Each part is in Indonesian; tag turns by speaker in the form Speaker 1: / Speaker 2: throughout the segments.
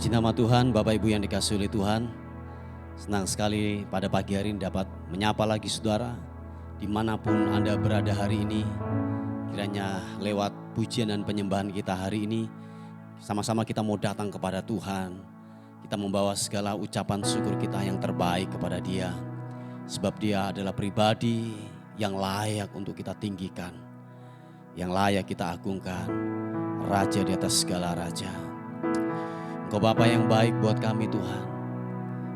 Speaker 1: Puji nama Tuhan, Bapak Ibu yang dikasihi oleh Tuhan. Senang sekali pada pagi hari ini dapat menyapa lagi saudara. Dimanapun Anda berada hari ini, kiranya lewat pujian dan penyembahan kita hari ini, sama-sama kita mau datang kepada Tuhan. Kita membawa segala ucapan syukur kita yang terbaik kepada Dia. Sebab Dia adalah pribadi yang layak untuk kita tinggikan, yang layak kita agungkan, Raja di atas segala raja. Engkau Bapa yang baik buat kami Tuhan.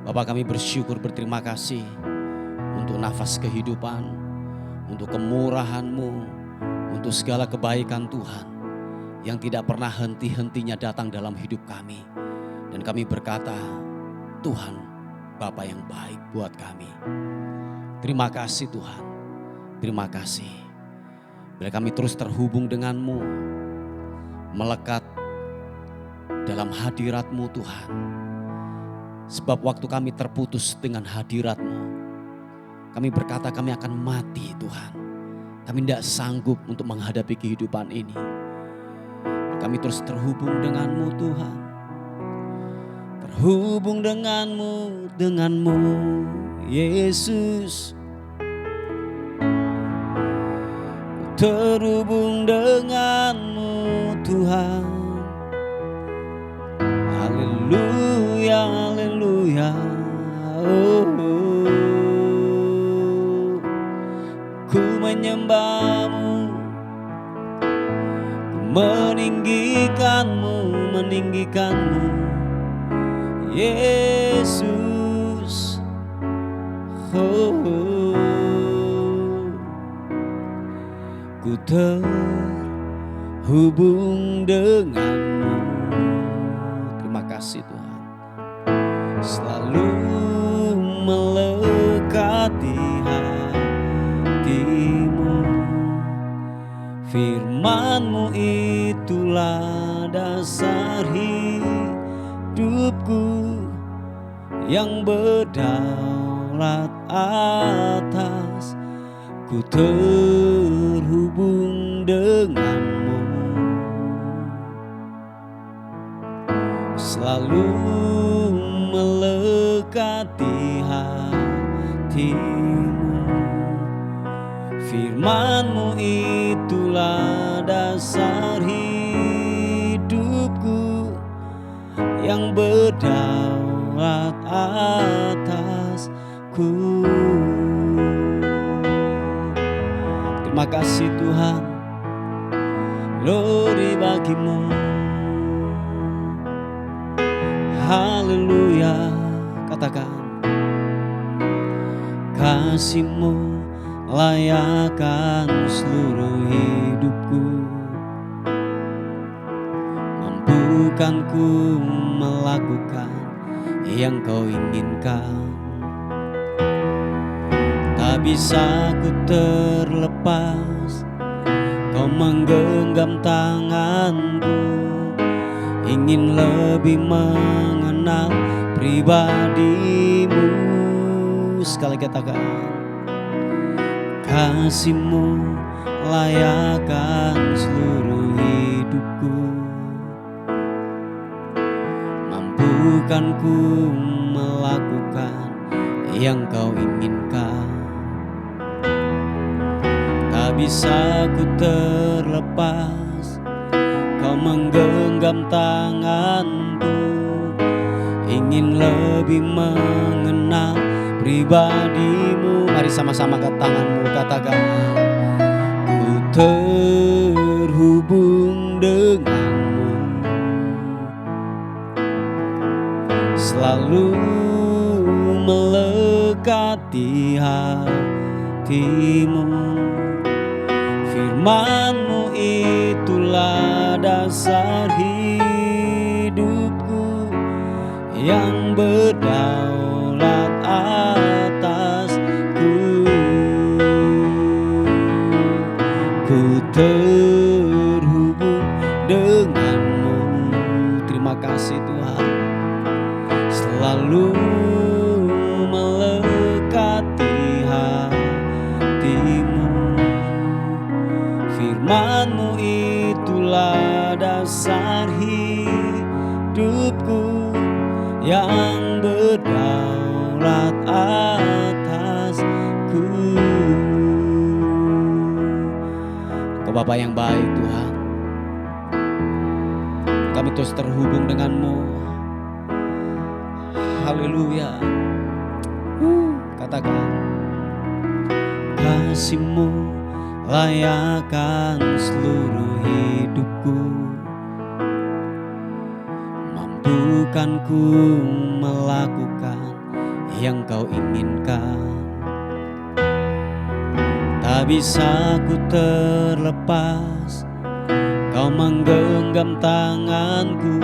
Speaker 1: Bapa, kami bersyukur, berterima kasih untuk nafas kehidupan, untuk kemurahan-Mu, untuk segala kebaikan Tuhan yang tidak pernah henti-hentinya datang dalam hidup kami. Dan kami berkata, Tuhan Bapa yang baik buat kami. Terima kasih Tuhan, terima kasih. Bila kami terus terhubung dengan-Mu, melekat dalam hadirat-Mu Tuhan. Sebab waktu kami terputus dengan hadirat-Mu, kami berkata kami akan mati Tuhan. Kami tidak sanggup untuk menghadapi kehidupan ini. Kami terus terhubung dengan-Mu Tuhan. Terhubung dengan-Mu Yesus. Terhubung dengan-Mu Tuhan. Haleluya, haleluya. Oh, ku menyembah-Mu, ku meninggikan-Mu, Yesus. Ku terhubung dengan-Mu. Terima kasih Tuhan. Selalu melekati hati-Mu. Firman-Mu itulah dasar hidupku yang berdaulat atas. Ku terhubung dengan-Mu. Selalu melekati hati-Mu. Firman-Mu itulah dasar hidupku yang berdaulat atasku. Terima kasih Tuhan, glory bagi-Mu. Haleluya, katakan. Kasih-Mu layakkan seluruh hidupku. Mampukan ku melakukan yang Kau inginkan. Tak bisa ku terlepas, Kau menggenggam tanganku. Ingin lebih mengenal pribadi-Mu. Sekali katakan, kasih-Mu layakkan seluruh hidupku. Mampukan ku melakukan yang Kau inginkan. Tak bisa ku terlepas, Kau menggenggam tanganku. Ingin lebih mengenal pribadi-Mu. Mari sama-sama ke tanganmu katakan, ku terhubung dengan-Mu. Selalu melekati hati-Mu. Firman-Mu itulah dasar hidupku yang berdaulat atasku. Ku terhubung dengan-Mu. Terima kasih Tuhan. Selalu melekati hati-Mu. Firman-Mu itulah dasar hidupku yang berdaulat atasku. Engkau Bapa yang baik Tuhan, kami terus terhubung denganmu. Haleluya. Katakan, kasih-Mu layakkan seluruh hidupku, mampukan ku melakukan yang Kau inginkan. Tak bisa ku terlepas, Kau menggenggam tanganku,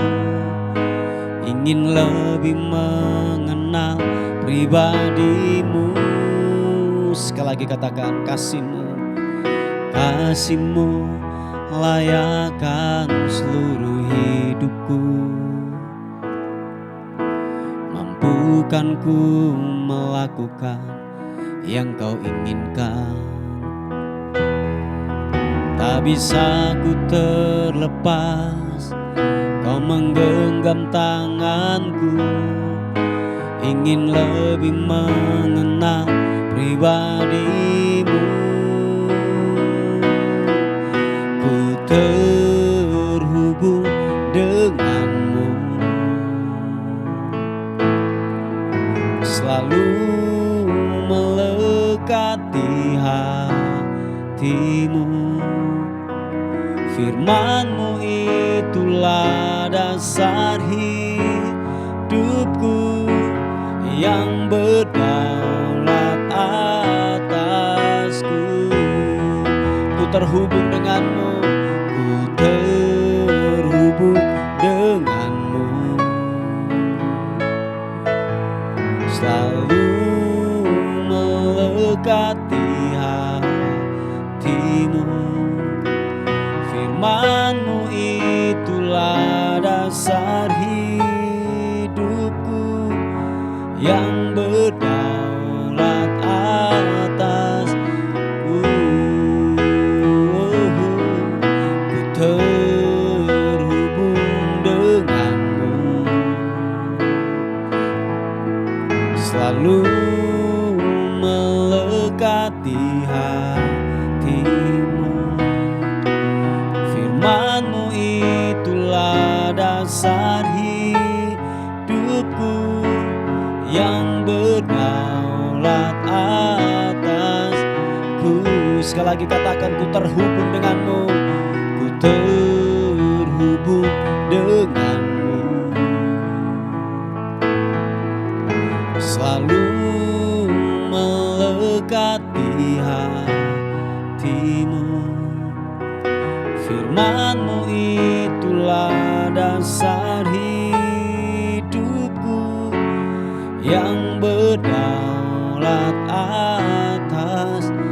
Speaker 1: ingin lebih mengenal pribadi-Mu. Sekali lagi katakan, kasih-Mu, kasih-Mu layakkan seluruh hidupku, mampukan ku melakukan yang Kau inginkan. Tak bisa ku terlepas, Kau menggenggam tanganku, ingin lebih mengenal pribadi-Mu. Ku terhubung denganmu, selalu melekati hatimu. Firman-Mu itulah dasar hidupku, yang berdaulat atasku. Ku terhubung denganmu, ku terhubung denganmu, selalu melekati hatimu. Firman-Mu itulah dasar hidupku, yang berdaulat atasku. Ku terhubung denganmu, selalu melekati hatimu. Firman-Mu itulah dasar hidupku, yang berdaulat atasku. Sekali lagi katakan, ku terhubung denganmu, ku terhubung denganmu, selalu melekati hatimu. Firman-Mu itulah dasar hidupku, yang berdaulat atasku.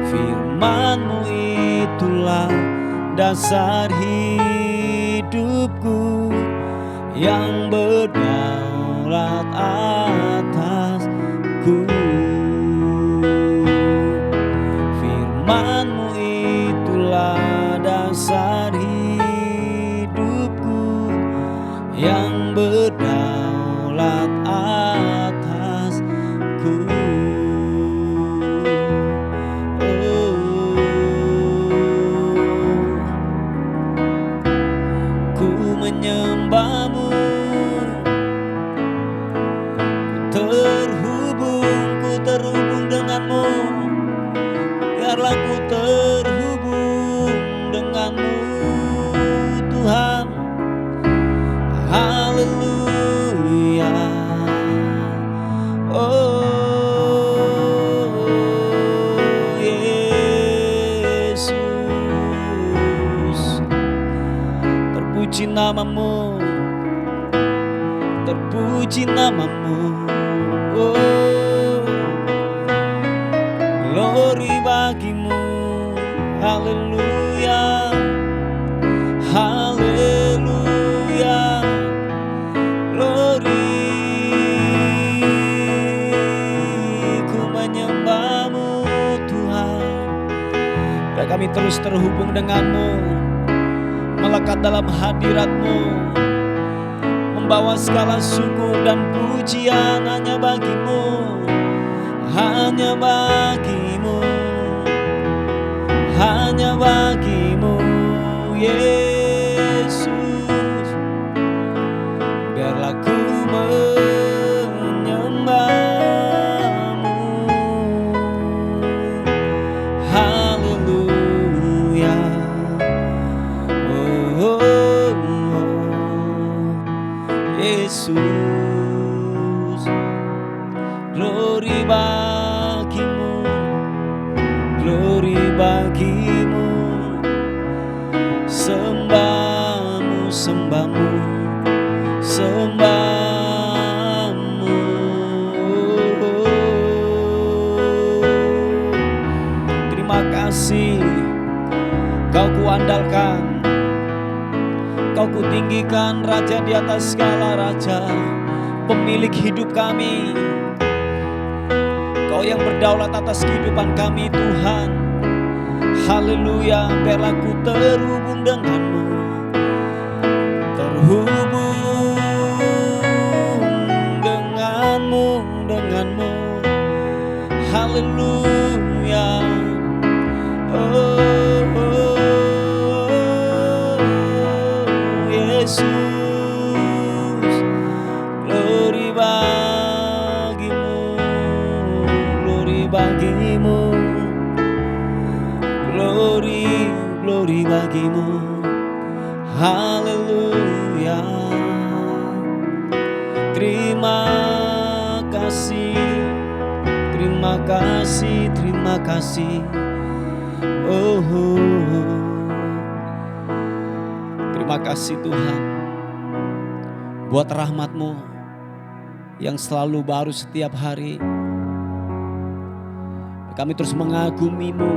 Speaker 1: Firman-Mu itulah dasar hidupku, yang berdaulat atasku. Firman-Mu itulah dasar hidupku, yang berdaulat atasku. Ku menyembah-Mu, ku terhubung denganmu. Biarlah ku terhubung denganmu Tuhan. Haleluya. Oh Yesus, terpuji nama-Mu, terpuji nama-Mu. Oh, glory bagi-Mu. Haleluya, haleluya, glory. Ku menyembah-Mu Tuhan. Dan kami terus terhubung denganmu, melekat dalam hadirat-Mu, membawa segala syukur dan pujian hanya bagi-Mu, hanya bagi-Mu, hanya bagi-Mu, Yesus. Biarlah ku menyembah-Mu. Haleluya. Oh, oh, oh. Yesus, glory bagi-Mu, glory bagi-Mu, sembah-Mu, sembah-Mu, sembah-Mu. Terima kasih, Kau kuandalkan, Kau kutinggikan, Raja di atas segala raja, pemilik hidup kami. Kau yang berdaulat atas kehidupan kami, Tuhan. Haleluya. Biarlah ku terhubung denganmu, terhubung denganmu, denganmu. Haleluya. Oh, oh, Yesus, glory bagi-Mu, glory bagi-Mu, glory, glory bagi-Mu. Haleluya. Terima kasih, terima kasih, terima kasih. Oh, terima kasih Tuhan buat rahmat-Mu yang selalu baru setiap hari. Kami terus mengagumi-Mu,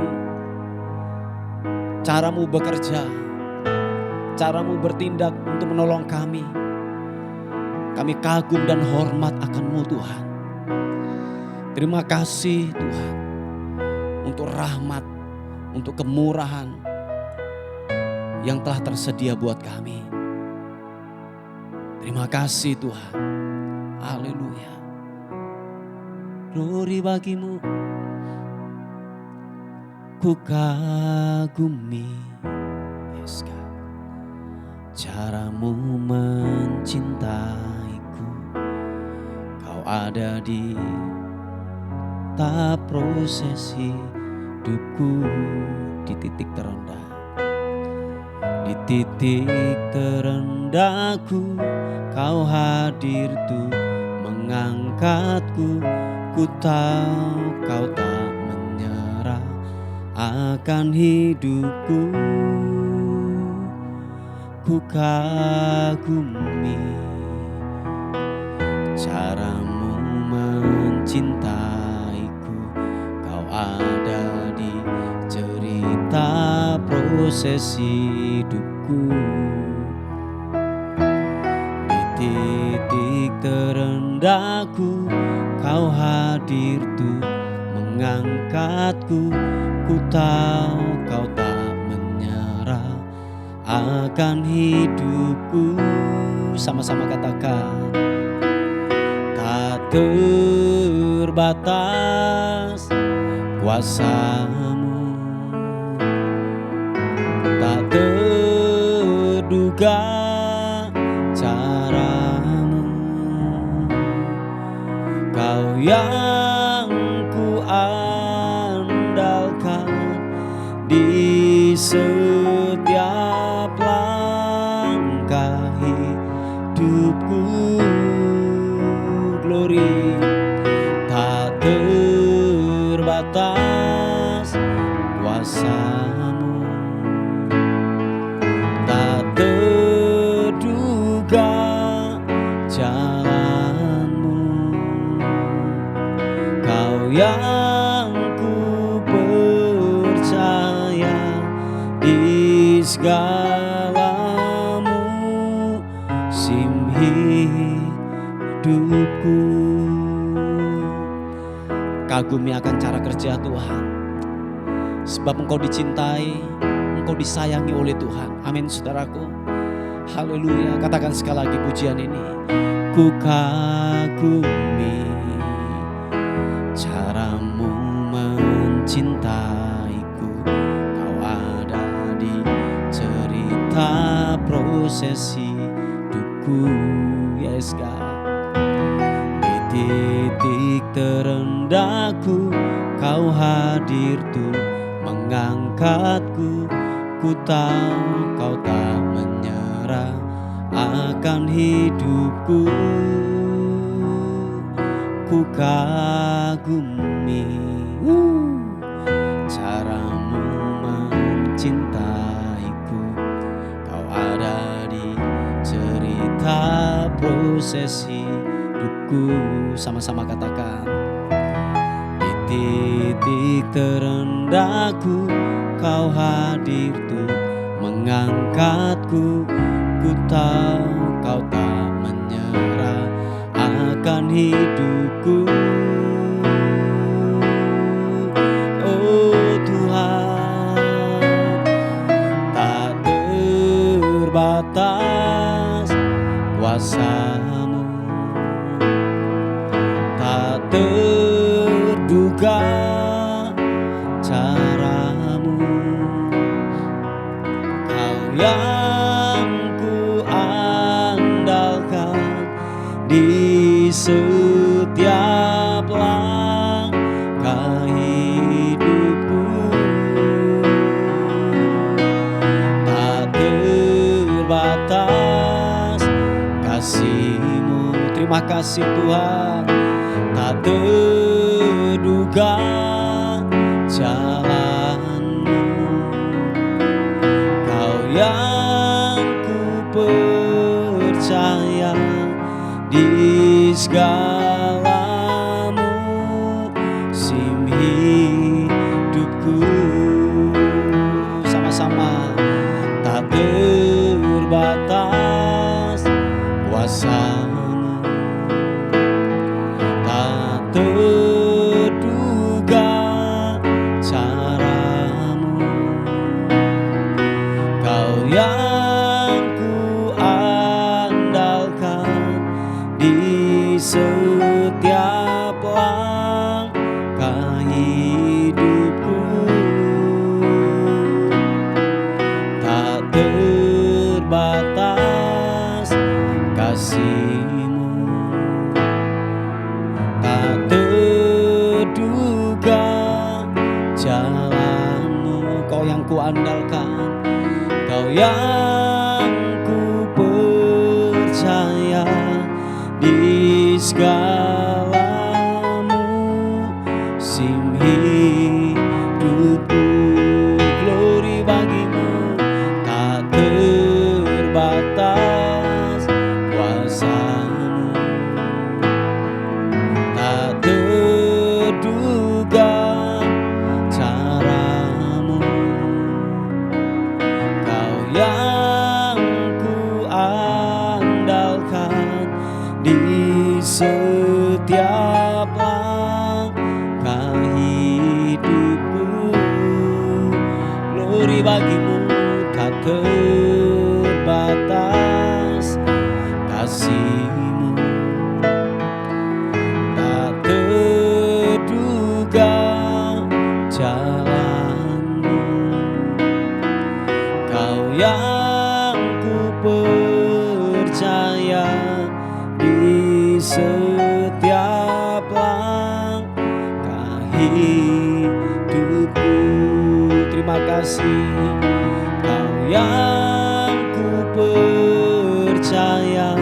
Speaker 1: cara-Mu bekerja, cara-Mu bertindak untuk menolong kami. Kami kagum dan hormat akan-Mu Tuhan. Terima kasih Tuhan untuk rahmat, untuk kemurahan yang telah tersedia buat kami. Terima kasih Tuhan. Haleluya. Glory bagi-Mu. Ku kagumi, yes God, cara-Mu mencintaiku. Kau ada di tahap proses hidupku, di titik terendah, di titik terendahku. Kau hadir tuh mengangkatku. Ku tahu Kau tak menyerah akan hidupku. Ku kagumi cara-Mu mencintaiku. Kau ada di cerita proses hidupku, di titik terendahku. Kau hadir tuh mengangkatku. Ku tahu Kau tak menyerah akan hidupku. Sama-sama katakan. Tak terbatas kuasa-Mu, tak terduga cara-Mu. Kau yang ku andalkan di setiap langkah hidupku. Glory, tak terbatas kuasa-Mu, tak terduga jalan-Mu. Kau yang ku percaya di segala musim hidupku. Kagumi akan cara kerja Tuhan, sebab Engkau dicintai, engkau disayangi oleh Tuhan. Amin saudaraku. Haleluya. Katakan sekali lagi pujian ini. Ku kagumi caramu mencintaiku. Kau ada di cerita proses hidupku. Yes God. Di titik terendahku Kau hadir tuh mengangkatku. Ku tahu Kau tak menyerah akan hidupku. Ku kagumi caramu mencintaiku. Kau ada di cerita proses hidupku. Sama-sama katakan. Di titik terendahku Kau hadir tuh mengangkatku. Ku tahu Kau tak menyerah akan hidupku. Oh Tuhan, tak terbatas kuasa-Mu, tak terduga cara-Mu. Kau yang ku andalkan di setiap langkah hidupku. Tak terbatas kasih-Mu. Terima kasih Tuhan. Tak terduga jalan-Mu. Kau yang ku percaya di segala musim hidupku. Sama-sama. Tak terbatas kuasa-Mu, tak terduga cara-Mu. Kau yang ku andalkan di setiap langkah hidupku. Tak terbatas kasih-Mu, tak terduga jalan-Mu. Kau yang ku andalkan, Kau yang ku percaya di segala musim hidupku. Glory bagi-Mu. Tak terbatas kuasa-Mu, tak terduga cara-Mu. Kau yang ku andalkan di setiap langkah hidupku. Glory bagi-Mu. Tak terbatas kasih-Mu, tak terduga jalan-Mu. Kau yang ku percaya di setiap langkah hidupku. Terima kasih. Kau yang ku percaya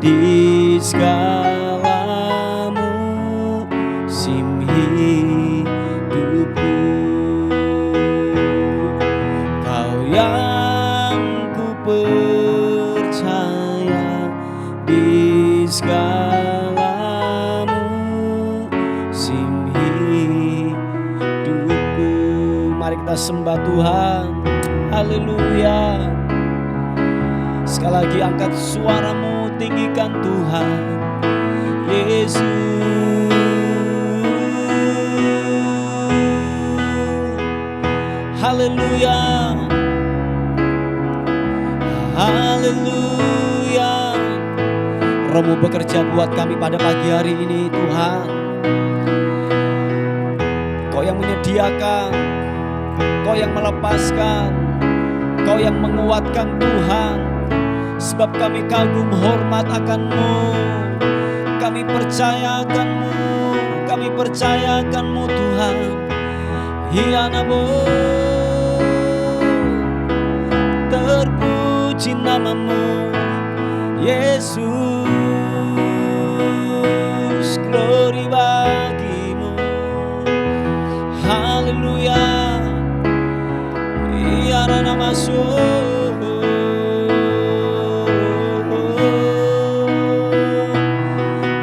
Speaker 1: di segala musim hidupku. Kau yang ku percaya di segala musim hidupku. Mari kita sembah Tuhan. Haleluya. Sekali lagi angkat suaramu, tinggikan Tuhan Yesus. Haleluya. Haleluya. Roh-Mu bekerja buat kami pada pagi hari ini Tuhan. Kau yang menyediakan, Kau yang melepaskan, Kau yang menguatkan Tuhan. Sebab kami kagum hormat akan-Mu, kami percaya akan-Mu, kami percaya akan-Mu Tuhan. Hianamu, terpuji nama-Mu Yesus, glory bagi-Mu. Haleluya. Iara nama-Mu,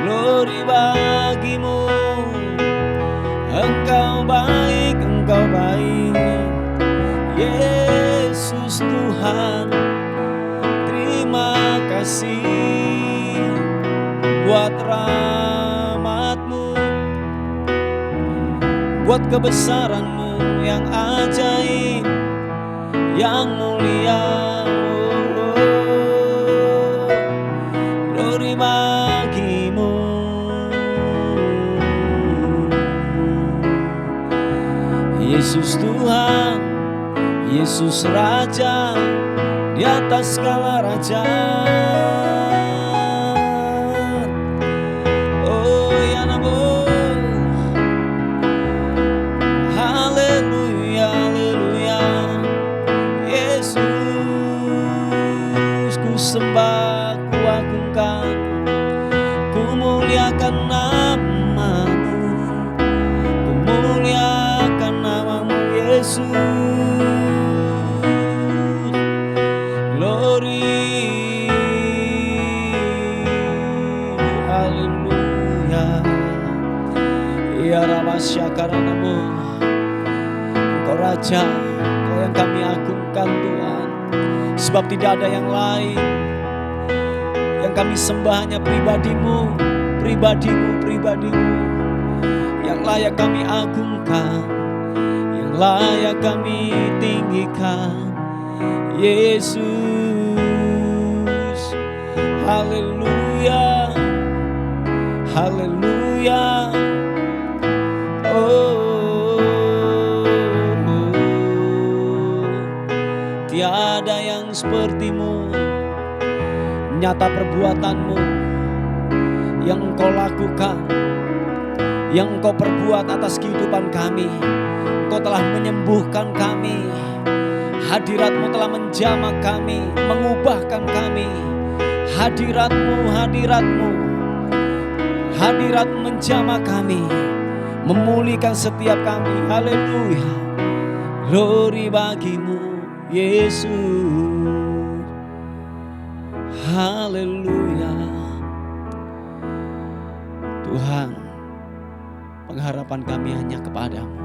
Speaker 1: glory bagi-Mu. Engkau baik, Engkau baik, Yesus Tuhan. Terima kasih buat rahmat-Mu, buat kebesaran-Mu yang ajaib, yang mulia. Glory bagi-Mu. Yesus Tuhan, Yesus Raja, di atas segala raja. Oh ya namo, haleluya, haleluya. Yesus, ku sembah, ku agungkan, ku muliakan nama-Mu, ku muliakan nama-Mu Yesus. Glory, haleluya. Ya Rabasya karena-Mu, Engkau Raja, Engkau yang kami agungkan Tuhan. Sebab tidak ada yang lain. Yang kami sembah hanya pribadi-Mu, pribadi-Mu, pribadi-Mu. Yang layak kami agungkan, yang layak kami tinggikan. Yesus, haleluya, haleluya. Oh, tiada yang seperti-Mu. Nyata perbuatan-Mu yang Engkau lakukan, yang Engkau perbuat atas kehidupan kami. Engkau telah menyembuhkan kami. Hadirat-Mu telah menjamah kami, mengubahkan kami. Hadirat-Mu, hadirat-Mu, hadirat menjamah kami, memulihkan setiap kami. Haleluya. Glory bagi-Mu Yesus. Haleluya. Tuhan, pengharapan kami hanya kepada-Mu.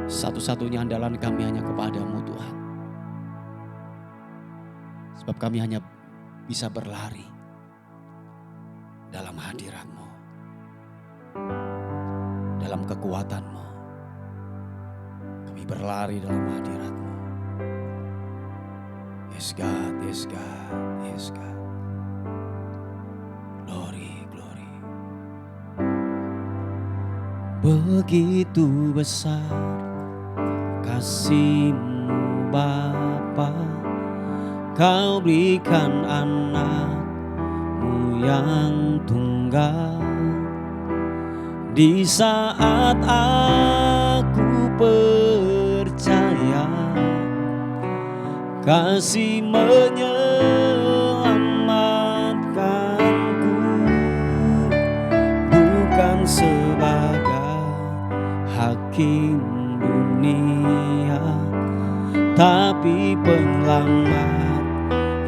Speaker 1: Satu-satunya andalan kami hanya kepada-Mu Tuhan. Sebab kami hanya bisa berlari dalam hadirat-Mu, dalam kekuatan-Mu. Kami berlari dalam hadirat-Mu. Yes God, yes God, yes God. Glory, glory. Begitu besar kasih-Mu Bapa, Kau berikan anak-Mu yang tunggal. Di saat aku percaya, kasih menyelamatkanku, bukan sebagai hakim dunia, tapi penyelamat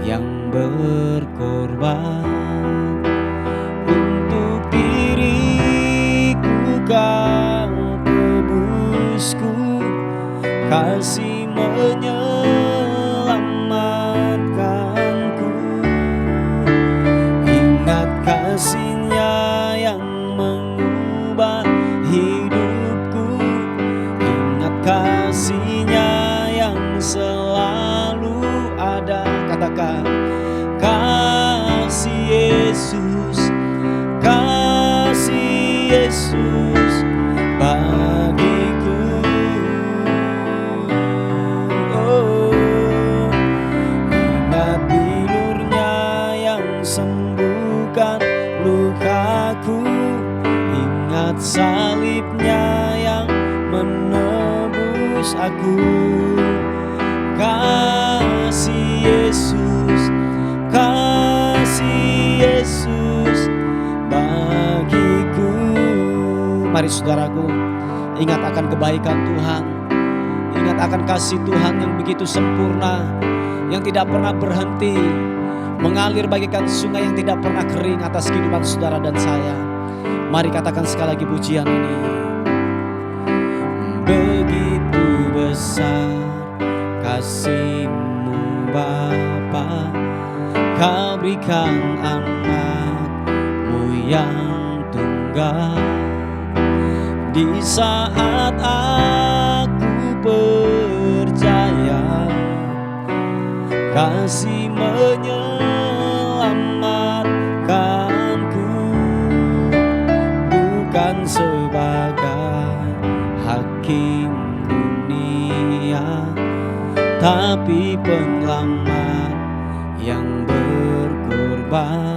Speaker 1: yang berkorban. Untuk diriku Kau tebusku, kasih menyelamatkanku. Ingat kasih-Nya yang mengubah hidupku, ingat kasih-Nya yang selalu ada. Katakan salibnya yang menebus aku. Kasih Yesus, kasih Yesus bagiku. Mari saudaraku, ingat akan kebaikan Tuhan. Ingat akan kasih Tuhan yang begitu sempurna, yang tidak pernah berhenti, mengalir bagaikan sungai yang tidak pernah kering atas kehidupan saudara dan saya. Mari katakan sekali lagi pujian ini. Begitu besar kasih-Mu Bapa, Kau berikan anak-Mu yang tunggal. Di saat aku percaya kasih menyelamatkanku, bukan sebagai hakim dunia, tapi penyelamat yang berkorban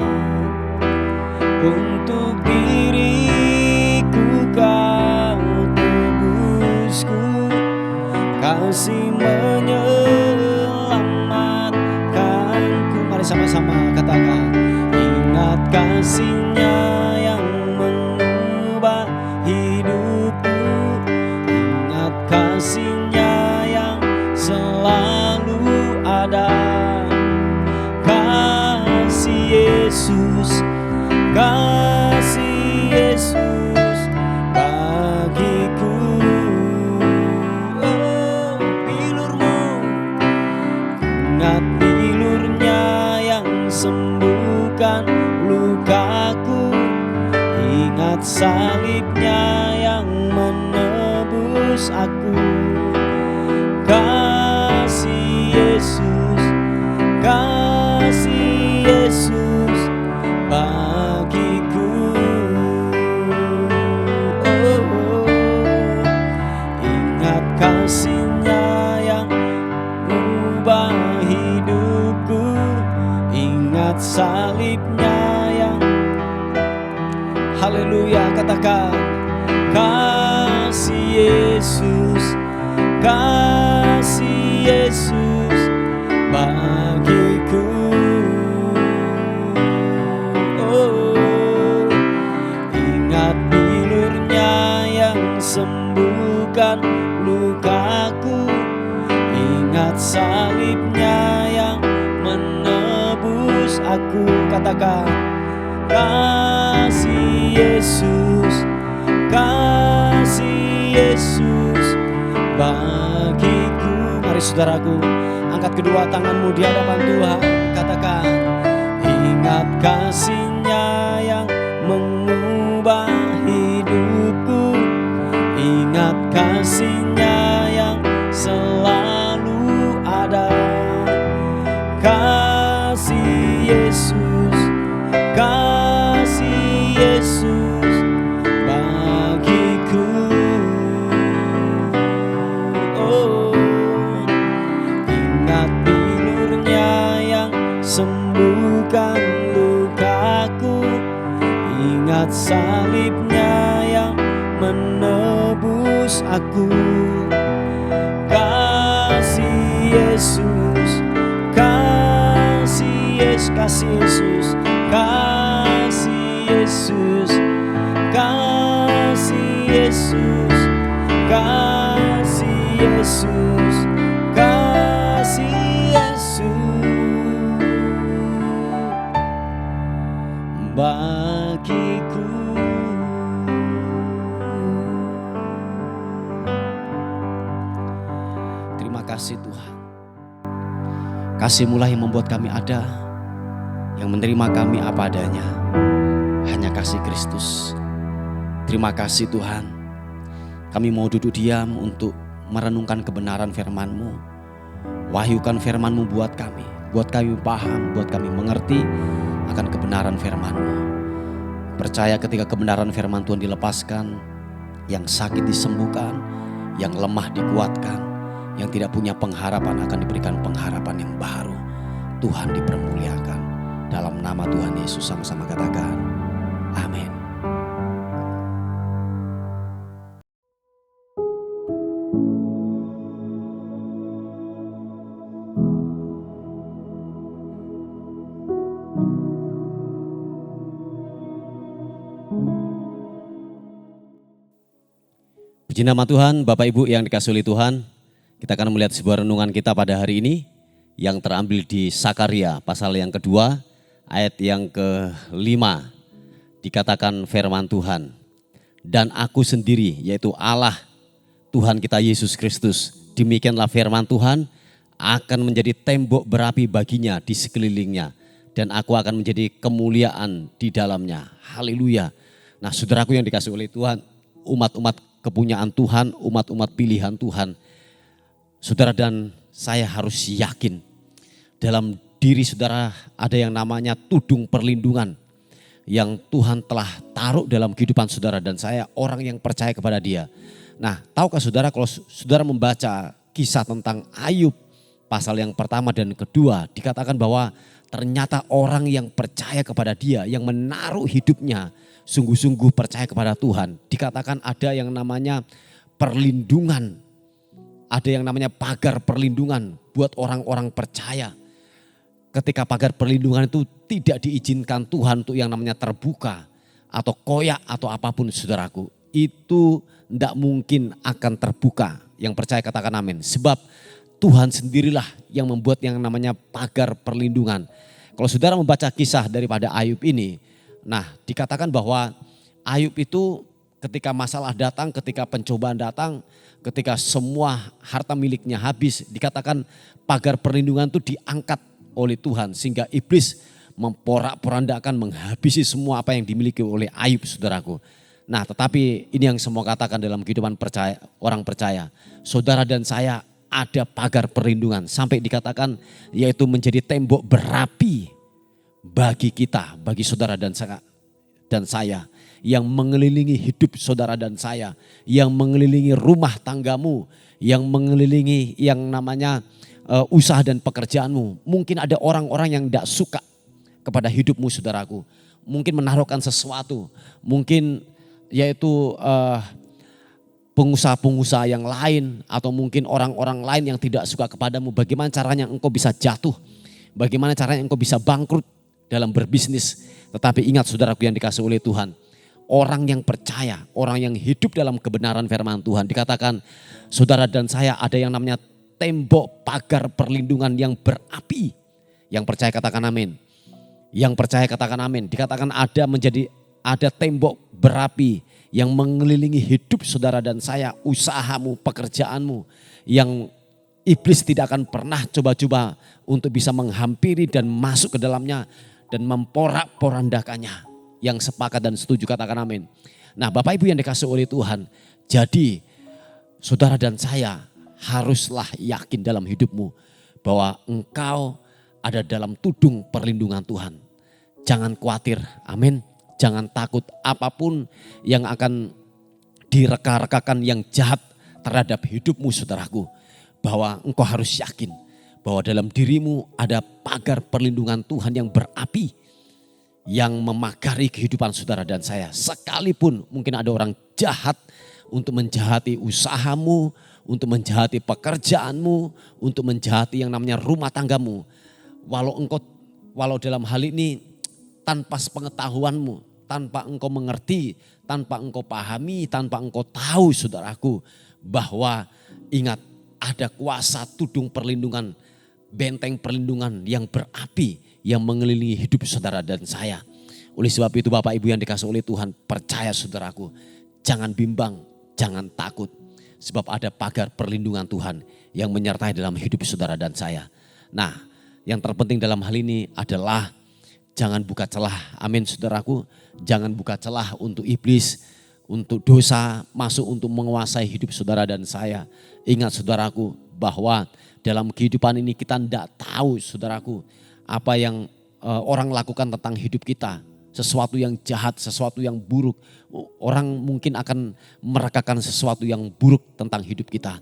Speaker 1: untuk diriku. Kau tebusku, kasih menyelamatkanku. Mari sama-sama katakan, ingat kasih-Nya yang mengubah hidupku, ingat kasih-Nya yang selalu ada. Kasih Yesus, kasih Yesus bagiku. Oh, bilur-Mu, ingat bilur-Nya yang sembuhkan lukaku, ingat salib-Nya yang menebus aku. Kasih Yesus, kasih Yesus bagiku. Oh, ingat kasih-Nya yang mengubah hidupku, ingat salib-Nya yang, haleluya, katakan, kasih Yesus, kasih Yesus bagiku. Oh, ingat bilur-Nya yang sembuhkan lukaku, ingat salib-Nya yang menebus aku. Katakan, kasih Yesus, kasih Yesus bagiku. Mari saudaraku, angkat kedua tanganmu di hadapan Tuhan. Katakan, ingat kasih-Nya yang mengubah hidupku, ingat kasih-Nya yang selalu ada. Kasih Yesus, kasih Yesus bagiku. Oh, ingat bilur-Nya yang sembuhkan lukaku, ingat salib-Nya yang menebus aku. Kasih Yesus, kasih Yesus, kasih Yesus, kasih Yesus, kasih Yesus, kasih Yesus, kasih Yesus bagiku. Terima kasih Tuhan. Kasih-Mu lah yang membuat kami ada, yang menerima kami apa adanya. Hanya kasih Kristus. Terima kasih Tuhan. Kami mau duduk diam untuk merenungkan kebenaran firman-Mu. Wahyukan firman-Mu buat kami paham, buat kami mengerti akan kebenaran firman-Mu. Percaya ketika kebenaran firman Tuhan dilepaskan, yang sakit disembuhkan, yang lemah dikuatkan, yang tidak punya pengharapan akan diberikan pengharapan yang baru. Tuhan dipermuliakan. Dalam nama Tuhan Yesus sama-sama katakan, amin. Puji nama Tuhan, Bapak Ibu yang dikasihi oleh Tuhan, kita akan melihat sebuah renungan kita pada hari ini yang terambil di Sakaria pasal yang kedua, ayat yang ke-5. Dikatakan firman Tuhan, dan aku sendiri yaitu Allah Tuhan kita Yesus Kristus, demikianlah firman Tuhan, akan menjadi tembok berapi baginya di sekelilingnya, dan aku akan menjadi kemuliaan di dalamnya. Haleluya. Nah, saudaraku yang dikasihi oleh Tuhan, umat-umat kepunyaan Tuhan, umat-umat pilihan Tuhan, saudara dan saya harus yakin dalam diri saudara ada yang namanya tudung perlindungan yang Tuhan telah taruh dalam kehidupan saudara dan saya, orang yang percaya kepada Dia. Nah, tahukah saudara kalau saudara membaca kisah tentang Ayub pasal yang pertama dan kedua, dikatakan bahwa ternyata orang yang percaya kepada Dia, yang menaruh hidupnya sungguh-sungguh percaya kepada Tuhan, dikatakan ada yang namanya perlindungan, ada yang namanya pagar perlindungan buat orang-orang percaya. Ketika pagar perlindungan itu tidak diizinkan Tuhan untuk yang namanya terbuka atau koyak atau apapun, saudaraku, itu tidak mungkin akan terbuka. Yang percaya katakan amin. Sebab Tuhan sendirilah yang membuat yang namanya pagar perlindungan. Kalau saudara membaca kisah daripada Ayub ini, nah, dikatakan bahwa Ayub itu ketika masalah datang, ketika pencobaan datang, ketika semua harta miliknya habis, dikatakan pagar perlindungan itu diangkat oleh Tuhan sehingga iblis memporak-porandakan, menghabisi semua apa yang dimiliki oleh Ayub, saudaraku. Nah, tetapi ini yang semua katakan dalam kehidupan percaya, orang percaya, saudara dan saya ada pagar perlindungan sampai dikatakan yaitu menjadi tembok berapi bagi kita, bagi saudara dan saya yang mengelilingi hidup saudara dan saya, yang mengelilingi rumah tanggamu, yang mengelilingi yang namanya usaha dan pekerjaanmu. Mungkin ada orang-orang yang tidak suka kepada hidupmu, saudaraku. Mungkin menaruhkan sesuatu, mungkin yaitu pengusaha-pengusaha yang lain atau mungkin orang-orang lain yang tidak suka kepadamu. Bagaimana caranya engkau bisa jatuh? Bagaimana caranya engkau bisa bangkrut dalam berbisnis? Tetapi ingat saudaraku yang dikasihi oleh Tuhan, orang yang percaya, orang yang hidup dalam kebenaran firman Tuhan, dikatakan saudara dan saya ada yang namanya tembok pagar perlindungan yang berapi. Yang percaya katakan amin. Yang percaya katakan amin. Dikatakan ada tembok berapi yang mengelilingi hidup saudara dan saya, usahamu, pekerjaanmu, yang iblis tidak akan pernah coba-coba untuk bisa menghampiri dan masuk ke dalamnya dan memporak-porandakannya. Yang sepakat dan setuju katakan amin. Nah, Bapak Ibu yang dikasihi oleh Tuhan, jadi saudara dan saya haruslah yakin dalam hidupmu bahwa engkau ada dalam tudung perlindungan Tuhan. Jangan khawatir, amin. Jangan takut apapun yang akan direka-rekakan yang jahat terhadap hidupmu, saudaraku. Bahwa engkau harus yakin bahwa dalam dirimu ada pagar perlindungan Tuhan yang berapi, yang memagari kehidupan saudara dan saya. Sekalipun mungkin ada orang jahat untuk menjahati usahamu, untuk menjahati pekerjaanmu, untuk menjahati yang namanya rumah tanggamu. Walau dalam hal ini tanpa sepengetahuanmu, tanpa engkau mengerti, tanpa engkau pahami, tanpa engkau tahu, saudaraku, bahwa ingat ada kuasa tudung perlindungan, benteng perlindungan yang berapi yang mengelilingi hidup saudara dan saya. Oleh sebab itu Bapak Ibu yang dikasihi oleh Tuhan, percaya saudaraku, jangan bimbang, jangan takut. Sebab ada pagar perlindungan Tuhan yang menyertai dalam hidup saudara dan saya. Nah, yang terpenting dalam hal ini adalah jangan buka celah, amin saudaraku. Jangan buka celah untuk iblis, untuk dosa masuk untuk menguasai hidup saudara dan saya. Ingat saudaraku bahwa dalam kehidupan ini kita tidak tahu saudaraku apa yang orang lakukan tentang hidup kita. Sesuatu yang jahat, sesuatu yang buruk. Orang mungkin akan merekakan sesuatu yang buruk tentang hidup kita.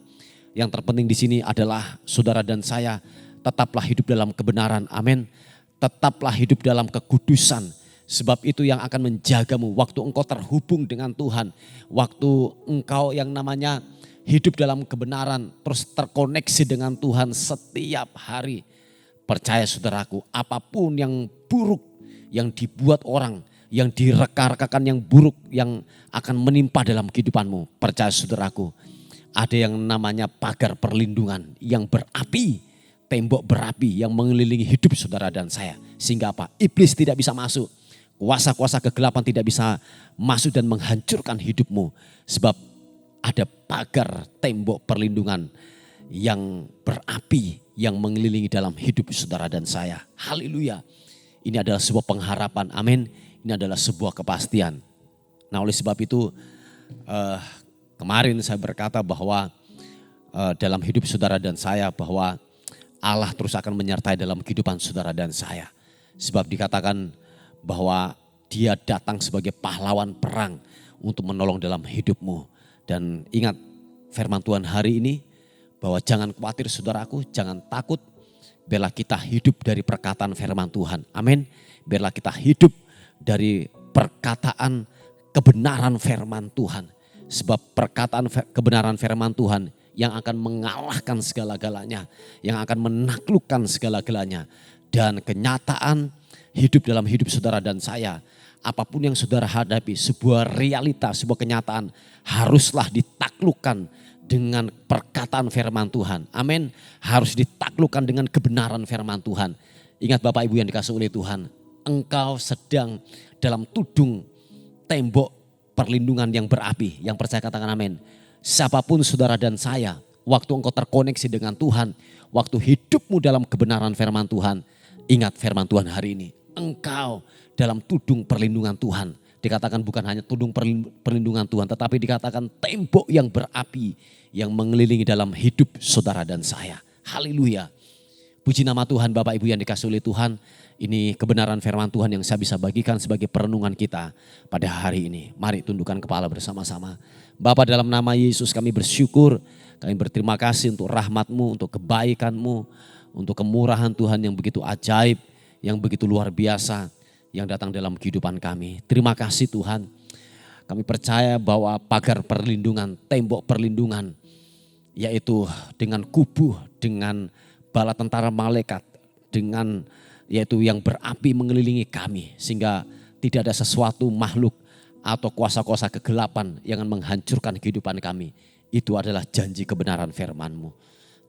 Speaker 1: Yang terpenting di sini adalah saudara dan saya tetaplah hidup dalam kebenaran, amin. Tetaplah hidup dalam kekudusan. Sebab itu yang akan menjagamu waktu engkau terhubung dengan Tuhan. Waktu engkau yang namanya hidup dalam kebenaran, terus terkoneksi dengan Tuhan setiap hari. Percaya saudaraku, apapun yang buruk yang dibuat orang, yang direka-rekakan yang buruk yang akan menimpa dalam kehidupanmu. Percaya saudaraku, ada yang namanya pagar perlindungan yang berapi, tembok berapi yang mengelilingi hidup saudara dan saya. Sehingga apa? Iblis tidak bisa masuk. Kuasa-kuasa kegelapan tidak bisa masuk dan menghancurkan hidupmu. Sebab ada pagar tembok perlindungan yang berapi yang mengelilingi dalam hidup saudara dan saya. Haleluya. Ini adalah sebuah pengharapan. Amin. Ini adalah sebuah kepastian. Nah, oleh sebab itu kemarin saya berkata bahwa dalam hidup saudara dan saya bahwa Allah terus akan menyertai dalam kehidupan saudara dan saya. Sebab dikatakan bahwa Dia datang sebagai pahlawan perang untuk menolong dalam hidupmu. Dan ingat firman Tuhan hari ini bahwa jangan khawatir saudaraku, jangan takut. Biarlah kita hidup dari perkataan firman Tuhan. Amin. Biarlah kita hidup dari perkataan kebenaran firman Tuhan. Sebab perkataan kebenaran firman Tuhan yang akan mengalahkan segala-galanya, yang akan menaklukkan segala-galanya. Dan kenyataan hidup dalam hidup saudara dan saya, apapun yang saudara hadapi, sebuah realita, sebuah kenyataan haruslah ditaklukkan dengan perkataan firman Tuhan. Amin. Harus ditaklukkan dengan kebenaran firman Tuhan. Ingat Bapak Ibu yang dikasihi oleh Tuhan, engkau sedang dalam tudung tembok perlindungan yang berapi. Yang percaya katakan amin. Siapapun saudara dan saya, waktu engkau terkoneksi dengan Tuhan, waktu hidupmu dalam kebenaran firman Tuhan, ingat firman Tuhan hari ini. Engkau dalam tudung perlindungan Tuhan. Dikatakan bukan hanya tudung perlindungan Tuhan, tetapi dikatakan tembok yang berapi yang mengelilingi dalam hidup saudara dan saya. Haleluya. Puji nama Tuhan Bapak Ibu yang dikasihi oleh Tuhan. Ini kebenaran firman Tuhan yang saya bisa bagikan sebagai perenungan kita pada hari ini. Mari tundukkan kepala bersama-sama. Bapa, dalam nama Yesus kami bersyukur. Kami berterima kasih untuk rahmat-Mu, untuk kebaikan-Mu, untuk kemurahan Tuhan yang begitu ajaib, yang begitu luar biasa yang datang dalam kehidupan kami. Terima kasih Tuhan. Kami percaya bahwa pagar perlindungan, tembok perlindungan, yaitu dengan kubu, dengan bala tentara malaikat, dengan yaitu yang berapi mengelilingi kami. Sehingga tidak ada sesuatu makhluk atau kuasa-kuasa kegelapan yang akan menghancurkan kehidupan kami. Itu adalah janji kebenaran firman-Mu.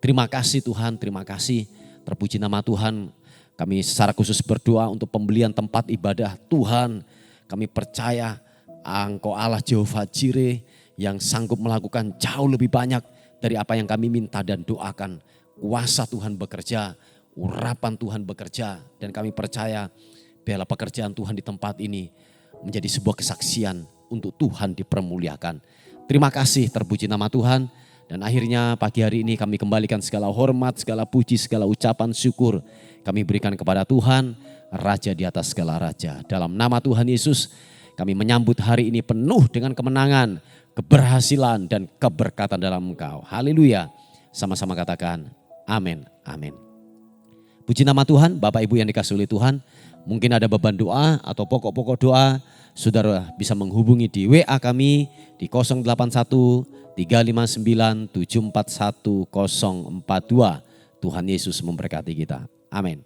Speaker 1: Terima kasih Tuhan, terima kasih. Terpuji nama Tuhan. Kami secara khusus berdoa untuk pembelian tempat ibadah Tuhan. Kami percaya Engkau Allah Jehovah Jireh yang sanggup melakukan jauh lebih banyak dari apa yang kami minta dan doakan. Kuasa Tuhan bekerja, urapan Tuhan bekerja, dan kami percaya biarlah pekerjaan Tuhan di tempat ini menjadi sebuah kesaksian untuk Tuhan dipermuliakan. Terima kasih, terpuji nama Tuhan. Dan akhirnya pagi hari ini kami kembalikan segala hormat, segala puji, segala ucapan syukur kami berikan kepada Tuhan, Raja di atas segala raja. Dalam nama Tuhan Yesus kami menyambut hari ini penuh dengan kemenangan, keberhasilan dan keberkatan dalam Engkau. Haleluya. Sama-sama katakan amin, amin. Puji nama Tuhan, Bapak Ibu yang dikasihi oleh Tuhan. Mungkin ada beban doa atau pokok-pokok doa, saudara bisa menghubungi di WA kami di 081 359 741 042. Tuhan Yesus memberkati kita. Amin.